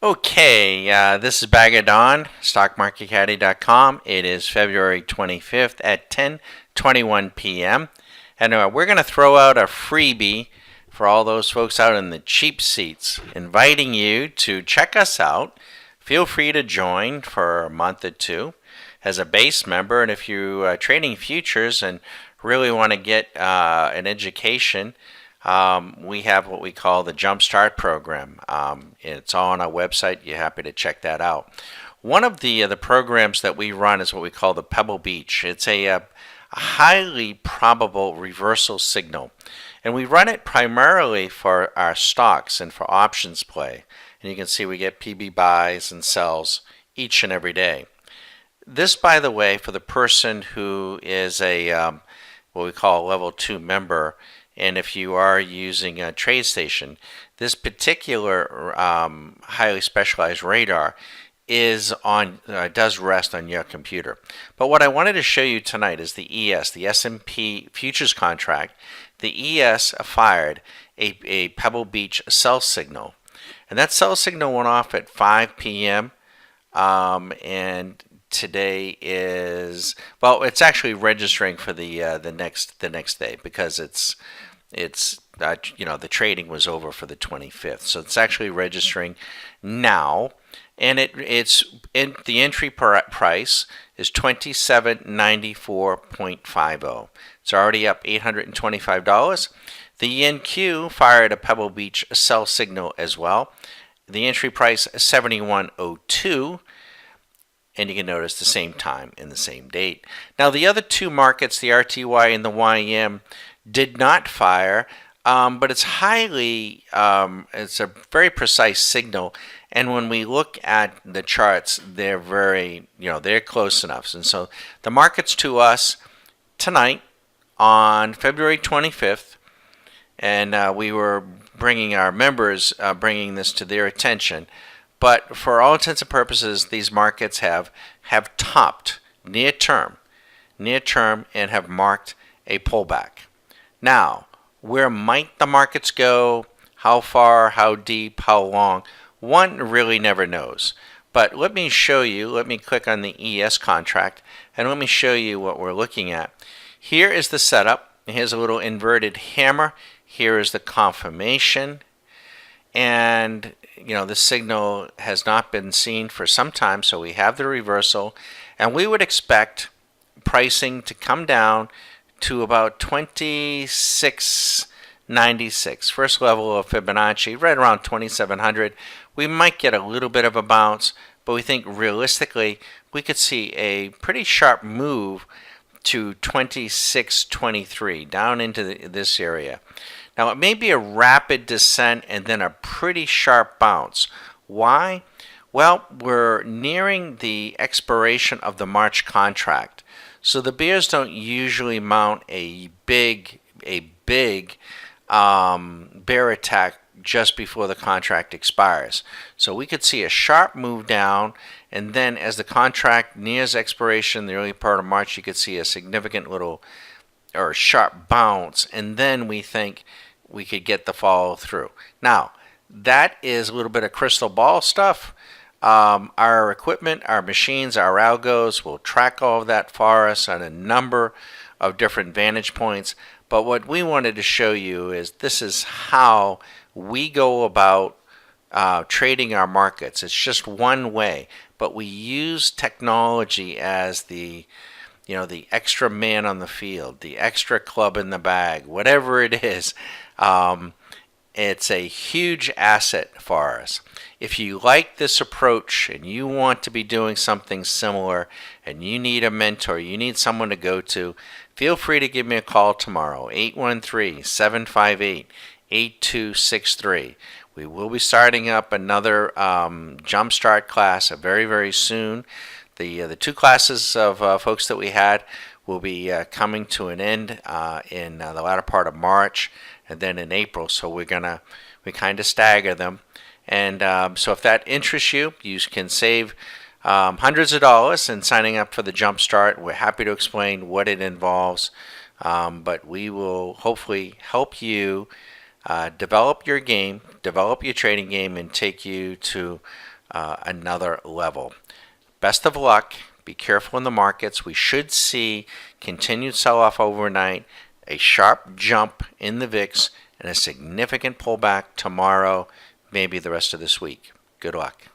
Okay, this is Bag of Dawn, stockmarketcaddy.com. It is February 25th at 10:21 p.m. And we're going to throw out a freebie for all those folks out in the cheap seats, inviting you to check us out. Feel free to join for a month or two as a base member. And if you are trading futures and really want to get an education, we have what we call the Jumpstart program. It's all on our website. You're happy to check that out. One of the programs that we run is what we call the Pebble Beach. It's a highly probable reversal signal, and we run it primarily for our stocks and for options play. And you can see we get PB buys and sells each and every day. This, by the way, for the person who is a what we call a level 2 member, and if you are using a TradeStation, this particular highly specialized radar is on does rest on your computer. But what I wanted to show you tonight is the ES, the S&P futures contract. The ES fired a Pebble Beach sell signal, and that sell signal went off at 5 p.m. And today is, well, it's actually registering for the next day, because it's the trading was over for the 25th, so it's actually registering now, and the entry price is 2794.50. It's already up $825. The NQ fired a Pebble Beach sell signal as well. The entry price is 7102. And you can notice the same time and the same date. Now, the other two markets, the RTY and the YM, did not fire, but it's it's a very precise signal. And when we look at the charts, they're they're close enough. And so the markets to us tonight on February 25th, and we were bringing our members, bringing this to their attention. But for all intents and purposes, these markets have topped near term, and have marked a pullback. Now, where might the markets go? How far? How deep? How long? One really never knows. But let me show you. Let me click on the ES contract, and let me show you what we're looking at. Here is the setup. Here's a little inverted hammer. Here is the confirmation. And the signal has not been seen for some time, so we have the reversal, and we would expect pricing to come down to about 2696. First level of Fibonacci, right around 2700. We might get a little bit of a bounce, but we think realistically we could see a pretty sharp move to 2623, down into this area. Now, it may be a rapid descent and then a pretty sharp bounce. Why? Well, we're nearing the expiration of the March contract. So the bears don't usually mount a big bear attack just before the contract expires. So we could see a sharp move down, and then as the contract nears expiration, the early part of March, you could see a significant little or sharp bounce, and then we think we could get the follow through. Now, that is a little bit of crystal ball stuff. Our equipment, our machines, our algos will track all of that for us on a number of different vantage points. But what we wanted to show you is this is how we go about trading our markets. It's just one way, but we use technology as the extra man on the field, the extra club in the bag, whatever it is. It's a huge asset for us. If you like this approach and you want to be doing something similar and you need a mentor, you need someone to go to, feel free to give me a call tomorrow, 813-758-8263. We will be starting up another Jumpstart class very, very soon. The two classes of folks that we had will be coming to an end in the latter part of March and then in April. So we kind of stagger them. And so if that interests you, you can save hundreds of dollars in signing up for the Jumpstart. We're happy to explain what it involves, but we will hopefully help you develop your game, develop your trading game, and take you to another level. Best of luck. Be careful in the markets. We should see continued sell-off overnight, a sharp jump in the VIX, and a significant pullback tomorrow, maybe the rest of this week. Good luck.